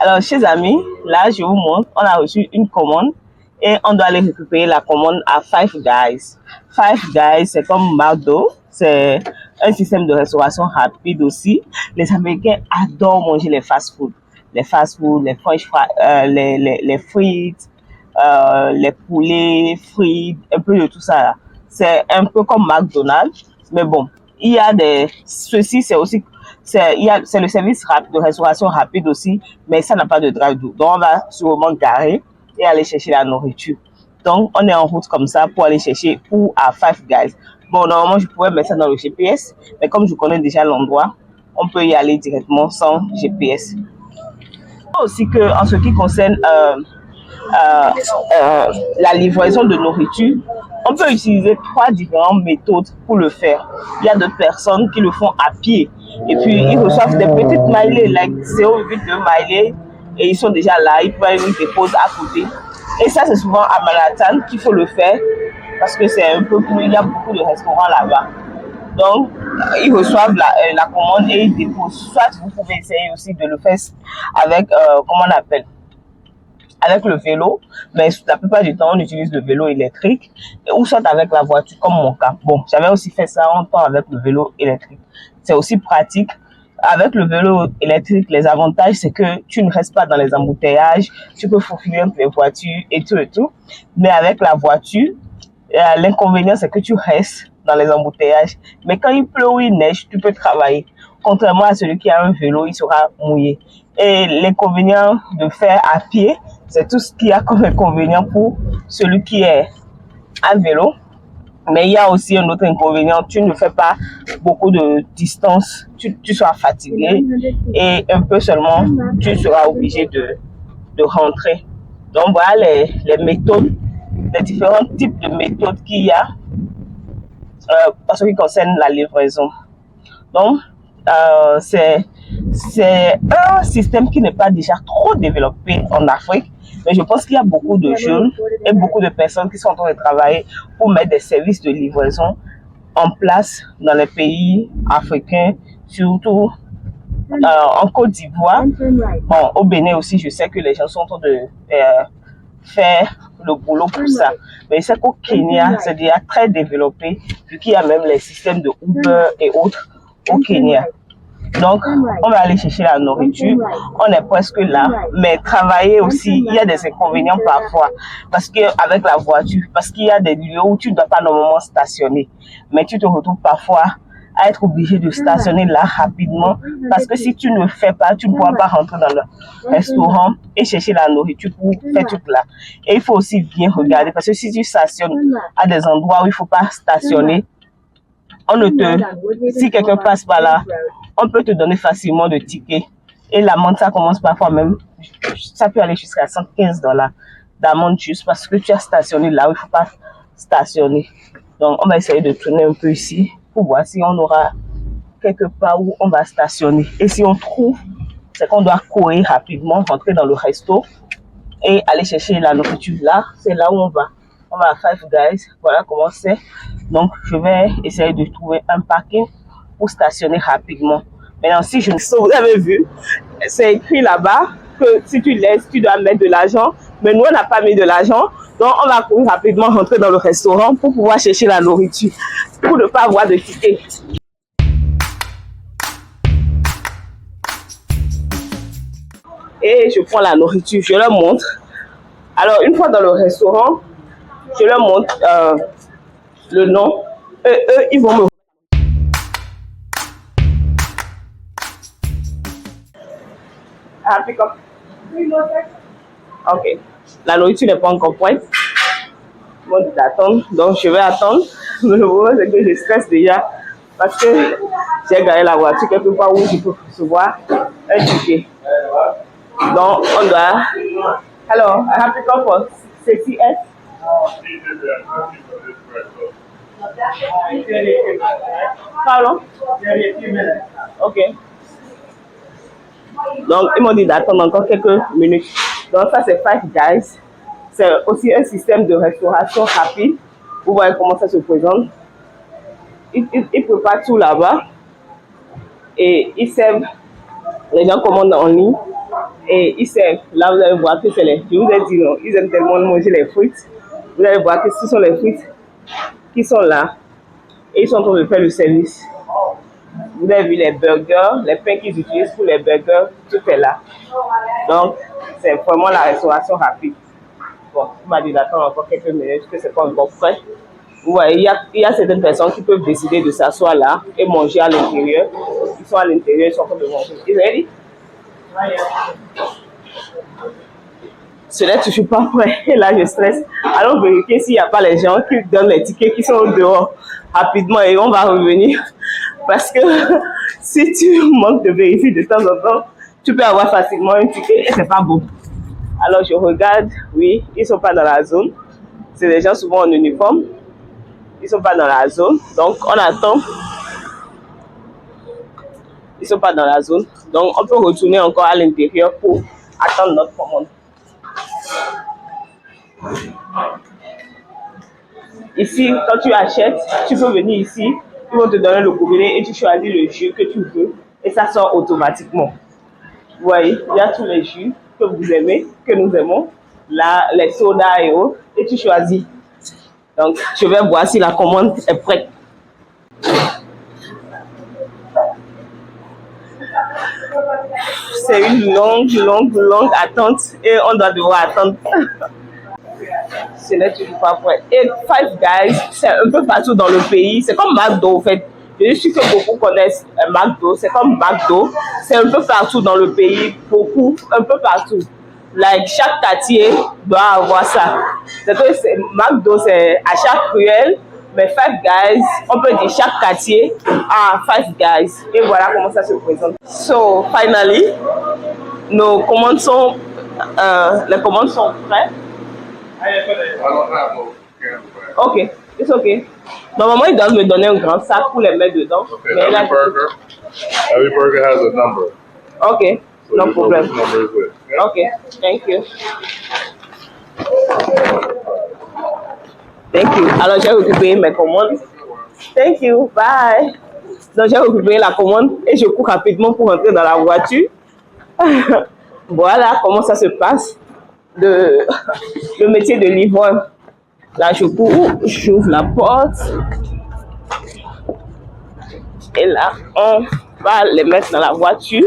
Alors, chers amis, là, je vous montre, on a reçu une commande et on doit aller récupérer la commande à Five Guys. Five Guys, c'est comme McDo, c'est un système de restauration rapide aussi. Les Américains adorent manger les fast-food. Les fast-food, les french fries, les frites, les poulets, frites, un peu de tout ça là. C'est un peu comme McDonald's, mais bon, il y a ceci c'est aussi, c'est le service de restauration rapide aussi, mais ça n'a pas de drive-thru. Donc on va sûrement garer et aller chercher la nourriture. Donc on est en route comme ça pour aller chercher ou à Five Guys. Bon, normalement je pourrais mettre ça dans le GPS, mais comme je connais déjà l'endroit, on peut y aller directement sans GPS. Aussi que en ce qui concerne la livraison de nourriture, on peut utiliser 3 différentes méthodes pour le faire. Il y a d'autres personnes qui le font à pied et puis ils reçoivent des petites mailées, like 0,2 mailées, et ils sont déjà là, ils peuvent les déposer à côté. Et ça, c'est souvent à Manhattan qu'il faut le faire parce que c'est un peu plus, il y a beaucoup de restaurants là-bas. Donc, ils reçoivent la commande et ils déposent. Soit vous pouvez essayer aussi de le faire avec, comment on appelle, avec le vélo, mais la plupart du temps, on utilise le vélo électrique, ou soit avec la voiture, comme mon cas. Bon, j'avais aussi fait ça en temps avec le vélo électrique. C'est aussi pratique. Avec le vélo électrique, les avantages, c'est que tu ne restes pas dans les embouteillages, tu peux faufiler entre les voitures et tout et tout. Mais avec la voiture, l'inconvénient, c'est que tu restes dans les embouteillages. Mais quand il pleut ou il neige, tu peux travailler. Contrairement à celui qui a un vélo, il sera mouillé. Et l'inconvénient de faire à pied, c'est tout ce qu'il y a comme inconvénient pour celui qui est à vélo. Mais il y a aussi un autre inconvénient, tu ne fais pas beaucoup de distance, tu seras fatigué et un peu seulement, tu seras obligé de rentrer. Donc voilà les méthodes, les différents types de méthodes qu'il y a en ce qui concerne la livraison. Donc, c'est un système qui n'est pas déjà trop développé en Afrique, mais je pense qu'il y a beaucoup de jeunes et beaucoup de personnes qui sont en train de travailler pour mettre des services de livraison en place dans les pays africains, surtout en Côte d'Ivoire. Bon, au Bénin aussi, je sais que les gens sont en train de faire le boulot pour ça. Mais je sais qu'au Kenya, c'est déjà très développé, vu qu'il y a même les systèmes de Uber et autres au Kenya. Donc, on va aller chercher la nourriture, on est presque là, mais travailler aussi, il y a des inconvénients parfois, parce qu'avec la voiture, parce qu'il y a des lieux où tu ne dois pas normalement stationner, mais tu te retrouves parfois à être obligé de stationner là rapidement, parce que si tu ne le fais pas, tu ne pourras pas rentrer dans le restaurant et chercher la nourriture pour faire tout là. Et il faut aussi bien regarder, parce que si tu stationnes à des endroits où il ne faut pas stationner, si quelqu'un passe par là, on peut te donner facilement de tickets. Et l'amende, ça commence parfois même, ça peut aller jusqu'à $115 d'amende juste parce que tu as stationné là où il ne faut pas stationner. Donc, on va essayer de tourner un peu ici pour voir si on aura quelque part où on va stationner. Et si on trouve, c'est qu'on doit courir rapidement, rentrer dans le resto et aller chercher la nourriture là. C'est là où on va. On va à Five Guys. Voilà comment c'est. Donc, je vais essayer de trouver un parking pour stationner rapidement. Maintenant, si vous avez vu, c'est écrit là-bas que si tu laisses, tu dois mettre de l'argent. Mais nous, on n'a pas mis de l'argent. Donc, on va courir rapidement rentrer dans le restaurant pour pouvoir chercher la nourriture, pour ne pas avoir de ticket. Et je prends la nourriture, je leur montre. Alors, une fois dans le restaurant, je leur montre le nom. Eux, ils vont me... pick up. Ok. La nourriture n'est pas encore prête. Bon, d'attendre. Donc, je vais attendre. Mais le problème, c'est que je stresse déjà. Parce que j'ai garé la voiture quelque part où je peux recevoir un ticket. Donc, on doit... Hello, I have to come for 60S. How long? Ok. Donc, ils m'ont dit d'attendre encore quelques minutes. Donc, ça, c'est Five Guys. C'est aussi un système de restauration rapide. Vous voyez comment ça se présente. Ils préparent tout là-bas. Et ils servent. Les gens commandent en ligne. et ils servent. Là, vous allez voir que c'est les... Je vous ai dit non, ils aiment tellement manger les frites. Vous allez voir que ce sont les frites qui sont là. Et ils sont en train de faire le service. Vous avez vu les burgers, les pains qu'ils utilisent pour les burgers, tout est là. Donc, c'est vraiment la restauration rapide. Bon, on m'a dit d'attendre encore quelques minutes, que c'est pas encore prêt. Vous voyez, il y a certaines personnes qui peuvent décider de s'asseoir là et manger à l'intérieur. Ils sont à l'intérieur, ils sont en train de manger. Is ready? Cela ne suffit pas prêt. Et là, je stresse. Allons vérifier s'il n'y a pas les gens qui donnent les tickets qui sont dehors rapidement et on va revenir. Parce que si tu manques de vérifier de temps en temps, tu peux avoir facilement un ticket et c'est pas bon. Alors je regarde, oui, ils sont pas dans la zone. C'est des gens souvent en uniforme. Ils sont pas dans la zone. Donc on attend. Ils sont pas dans la zone. Donc on peut retourner encore à l'intérieur pour attendre notre commande. Ici, quand tu achètes, tu peux venir ici, ils vont te donner le gobelet et tu choisis le jus que tu veux et ça sort automatiquement. Vous voyez, il y a tous les jus que vous aimez, que nous aimons, là, les sodas et autres, et tu choisis. Donc, je vais voir si la commande est prête. C'est une longue attente et on doit devoir attendre. Ce n'est toujours pas prêt. Et Five Guys, c'est un peu partout dans le pays. C'est comme McDo, en fait. Je suis sûr que beaucoup connaissent McDo. C'est comme McDo. C'est un peu partout dans le pays. Beaucoup, un peu partout. Like, chaque quartier doit avoir ça. C'est que McDo, c'est à chaque ruelle. Mais Five Guys, on peut dire chaque quartier a Five Guys. Et voilà comment ça se présente. So, finally, nos commandes sont... les commandes sont prêtes. I don't have no camera. Ok, it's ok. Normalement, ils doivent me donner un grand sac pour les mettre dedans. Okay, every burger has a number. Ok, So no you know problem. which number is which. Yeah? Ok, thank you. Thank you. Alors, j'ai récupéré mes commandes. Thank you, bye. Donc, j'ai récupéré la commande et je cours rapidement pour rentrer dans la voiture. Voilà comment ça se passe. Le métier de livreur. Là, je cours, j'ouvre la porte. Et là, on va les mettre dans la voiture.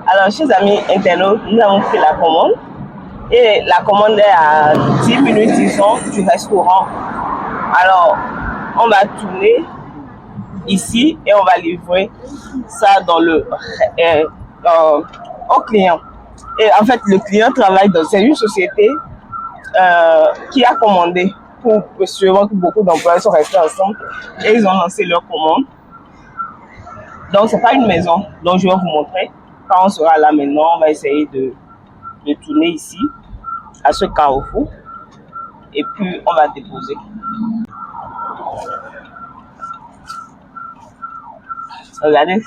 Alors, chers amis internautes, nous avons fait la commande. Et la commande est à 10 minutes, disons, du restaurant. Alors, on va tourner ici et on va livrer ça dans au client. Et en fait, le client travaille c'est une société qui a commandé pour sûrement que beaucoup d'employés sont restés ensemble et ils ont lancé leur commande. Donc, c'est pas une maison. Donc, je vais vous montrer. Quand on sera là maintenant, on va essayer de tourner ici, à ce carrefour, et puis on va déposer. Regardez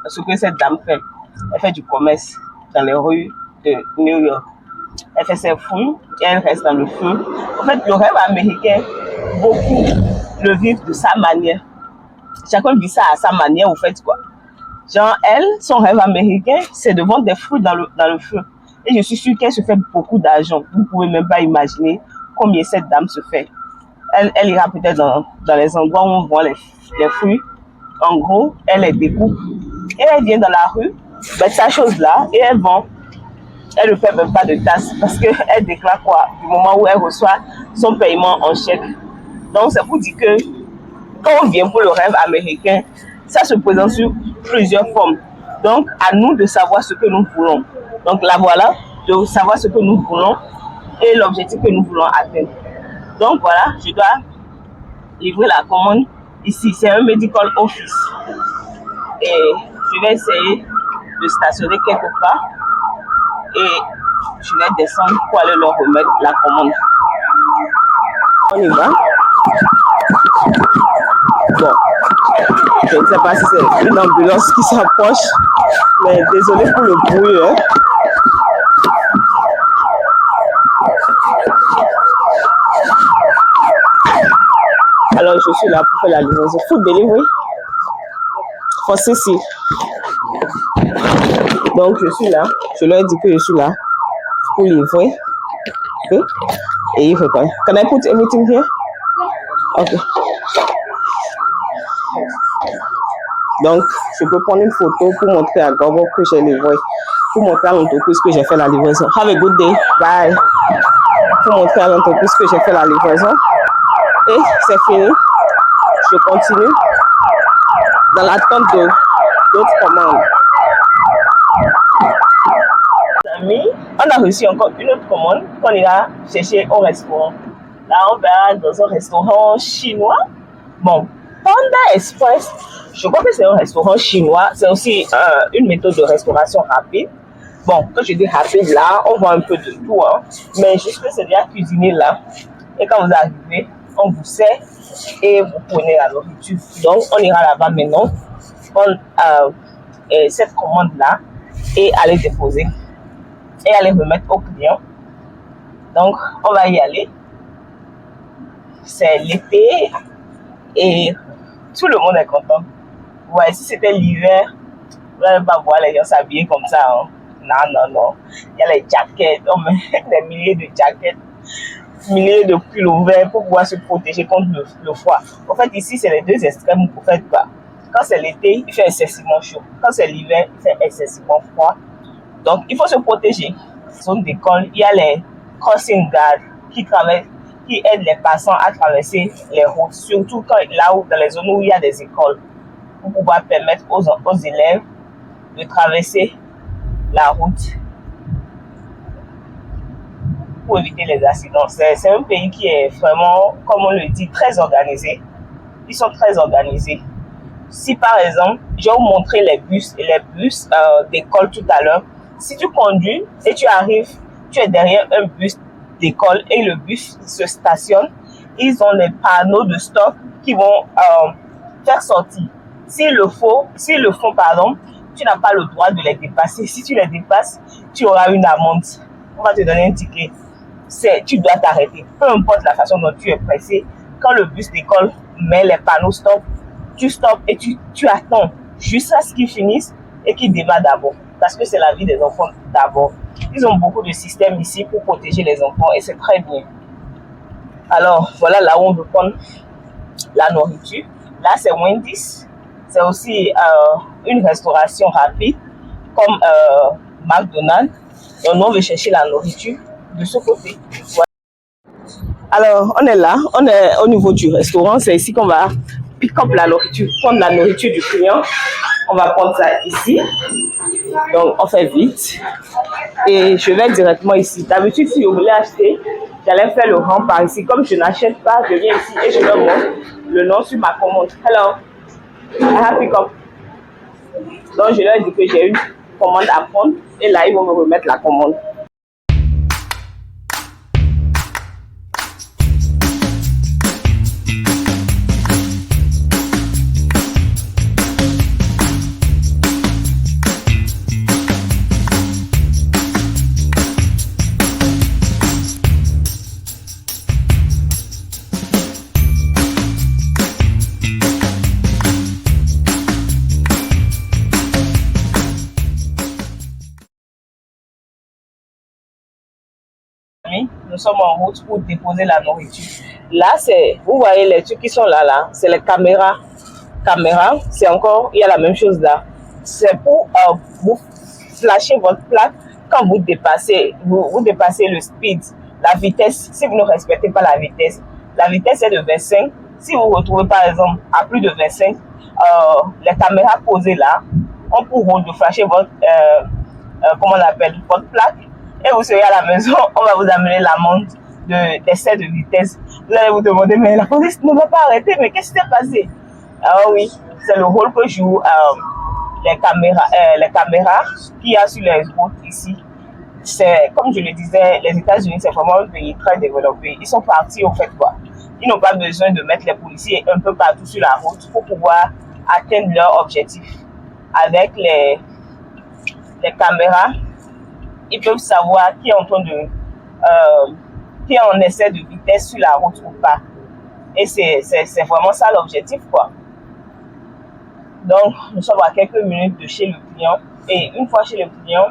ce que cette dame fait. Elle fait du commerce dans les rues de New York. Elle fait ses fruits et elle reste dans le feu. En fait, le rêve américain, beaucoup le vivent de sa manière. Chacun vit ça à sa manière, vous faites quoi? Genre, elle, son rêve américain, c'est de vendre des fruits dans le feu. Et je suis sûre qu'elle se fait beaucoup d'argent. Vous ne pouvez même pas imaginer combien cette dame se fait. Elle ira peut-être dans les endroits où on vend les fruits. En gros, elle les découpe. Et elle vient dans la rue, mettre sa chose là, et elle vend. Elle ne fait même pas de tasse parce qu'elle déclare quoi du moment où elle reçoit son paiement en chèque. Donc, c'est pour dire que quand on vient pour le rêve américain, ça se présente sous plusieurs formes. Donc, à nous de savoir ce que nous voulons. Donc, là, voilà, de savoir ce que nous voulons et l'objectif que nous voulons atteindre. Donc, voilà, je dois livrer la commande ici. C'est un medical office. Et je vais essayer de stationner quelque part et je vais descendre pour aller leur remettre la commande. On y va. Bon, je ne sais pas si c'est une ambulance qui s'approche, mais désolé pour le bruit. Hein. Alors, je suis là pour faire la livraison. Food delivery for Cécile. Donc, je suis là. Je leur ai dit que je suis là pour livrer. Okay. Et il répond. Can I put everything here? Ok. Donc, je peux prendre une photo pour montrer à Gogo que j'ai livré. Pour montrer à l'entreprise que j'ai fait la livraison. Have a good day. Bye. Pour montrer à l'entreprise que j'ai fait la livraison. Et c'est fini. Je continue dans l'attente d'autres commandes. Amis, on a reçu encore une autre commande qu'on ira chercher au restaurant. Là, on va dans un restaurant chinois. Bon, Panda Express, je crois que c'est un restaurant chinois. C'est aussi une méthode de restauration rapide. Bon, quand je dis rapide, là, on voit un peu de tout. Hein, mais juste que c'est déjà cuisiné là. Et quand vous arrivez, on vous sert et vous prenez la nourriture. Donc, on ira là-bas maintenant, prendre cette commande-là et aller déposer. Et aller remettre au client. Donc, on va y aller. C'est l'été et tout le monde est content. Ouais, si c'était l'hiver, vous n'allez pas voir les gens s'habiller comme ça. Hein. Non. Il y a les jaquettes, on met des milliers de jaquettes, milliers de pulls ouverts pour pouvoir se protéger contre le froid. En fait, ici, c'est les deux extrêmes pour faire quoi. Quand c'est l'été, il fait excessivement chaud. Quand c'est l'hiver, il fait excessivement froid. Donc, il faut se protéger. Zone d'école, il y a les crossing guards qui aident les passants à traverser les routes, surtout là où, dans les zones où il y a des écoles, pour pouvoir permettre aux élèves de traverser la route pour éviter les accidents. C'est un pays qui est vraiment, comme on le dit, très organisé. Ils sont très organisés. Si par exemple, je vais vous montrer les bus d'école tout à l'heure. Si tu conduis et tu arrives, tu es derrière un bus d'école et le bus se stationne, ils ont les panneaux de stop qui vont faire sortir. S'ils le font, tu n'as pas le droit de les dépasser. Si tu les dépasses, tu auras une amende. On va te donner un ticket. Tu dois t'arrêter. Peu importe la façon dont tu es pressé, quand le bus d'école met les panneaux stop, tu stops et tu attends jusqu'à ce qu'ils finissent et qu'ils démarrent d'abord. Parce que c'est la vie des enfants d'abord. Ils ont beaucoup de systèmes ici pour protéger les enfants et c'est très bien. Alors, voilà là où on veut prendre la nourriture. Là, c'est Wendy's. C'est aussi une restauration rapide comme McDonald's. Donc, nous, on veut chercher la nourriture de ce côté. Voilà. Alors, on est là. On est au niveau du restaurant. C'est ici qu'on va pick up la nourriture, prendre la nourriture du client. On va prendre ça ici. Donc, on fait vite. Et je vais directement ici. D'habitude, si je voulais acheter, j'allais faire le rang par ici. Comme je n'achète pas, je viens ici et je leur montre le nom sur ma commande. Hello, I have pick up. Donc, je leur dis que j'ai une commande à prendre. Et là, ils vont me remettre la commande. Nous sommes en route pour déposer la nourriture. Là, vous voyez les trucs qui sont là, c'est les caméras. C'est encore, il y a la même chose là. C'est pour vous flasher votre plaque quand vous dépassez le speed, la vitesse. Si vous ne respectez pas la vitesse est de 25. Si vous vous retrouvez par exemple à plus de 25, les caméras posées là ont pour rôle de flasher votre, votre plaque. Et vous serez à la maison, on va vous amener l'amende d'excès de vitesse. Vous allez vous demander, mais la police ne va pas arrêter, mais qu'est-ce qui s'est passé? Ah oui, c'est le rôle que jouent les caméras qu'il y a sur les routes ici. C'est, comme je le disais, les États-Unis, c'est vraiment un pays très développé. Ils sont partis au fait quoi. Ils n'ont pas besoin de mettre les policiers un peu partout sur la route pour pouvoir atteindre leur objectif. Avec les caméras, ils peuvent savoir qui est en train qui est en excès de vitesse sur la route ou pas. Et c'est vraiment ça l'objectif, quoi. Donc, nous sommes à quelques minutes de chez le client. Et une fois chez le client,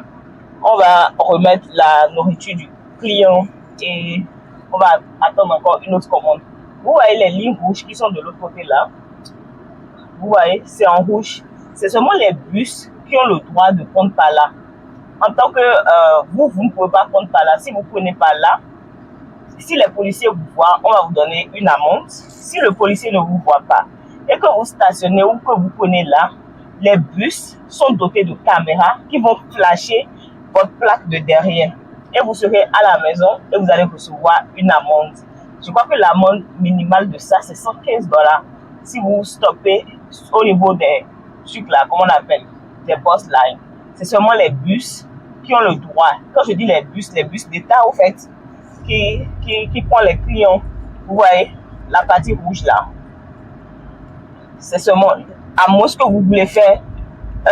on va remettre la nourriture du client et on va attendre encore une autre commande. Vous voyez les lignes rouges qui sont de l'autre côté là. Vous voyez, c'est en rouge. C'est seulement les bus qui ont le droit de prendre par là. En tant que vous ne pouvez pas prendre par là. Si vous ne prenez pas là, si les policiers vous voient, on va vous donner une amende. Si le policier ne vous voit pas et que vous stationnez ou que vous prenez là, les bus sont dotés de caméras qui vont flasher votre plaque de derrière. Et vous serez à la maison et vous allez recevoir une amende. Je crois que l'amende minimale de ça, c'est $115. Si vous stoppez au niveau des trucs là, comment on appelle, des bus lines. C'est seulement les bus qui ont le droit. Quand je dis les bus d'État, au fait, qui prend les clients. Vous voyez, la partie rouge là. C'est seulement, à moins que vous voulez faire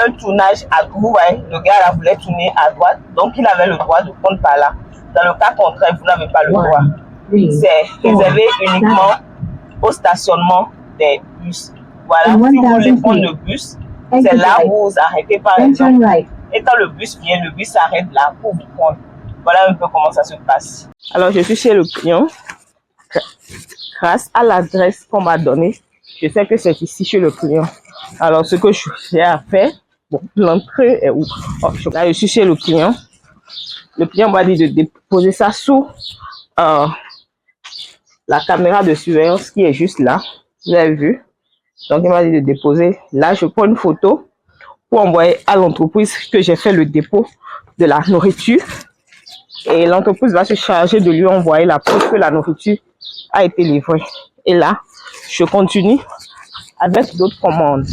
un tournage à droite. Vous voyez, le gars là voulait tourner à droite, donc il avait le droit de prendre par là. Dans le cas contraire, vous n'avez pas le droit. C'est réservé uniquement au stationnement des bus. Voilà, si vous voulez prendre le bus, c'est là où vous arrêtez par exemple. Et quand le bus vient, le bus s'arrête là pour vous prendre. Voilà un peu comment ça se passe. Alors, je suis chez le client. Grâce à l'adresse qu'on m'a donnée, je sais que c'est ici chez le client. Alors, ce que j'ai à faire, bon, l'entrée est où? Oh, là, je suis chez le client. Le client m'a dit de déposer ça sous la caméra de surveillance qui est juste là. Vous avez vu? Donc, il m'a dit de déposer. Là, je prends une photo pour envoyer à l'entreprise que j'ai fait le dépôt de la nourriture. Et l'entreprise va se charger de lui envoyer la preuve que la nourriture a été livrée. Et là, je continue avec d'autres commandes.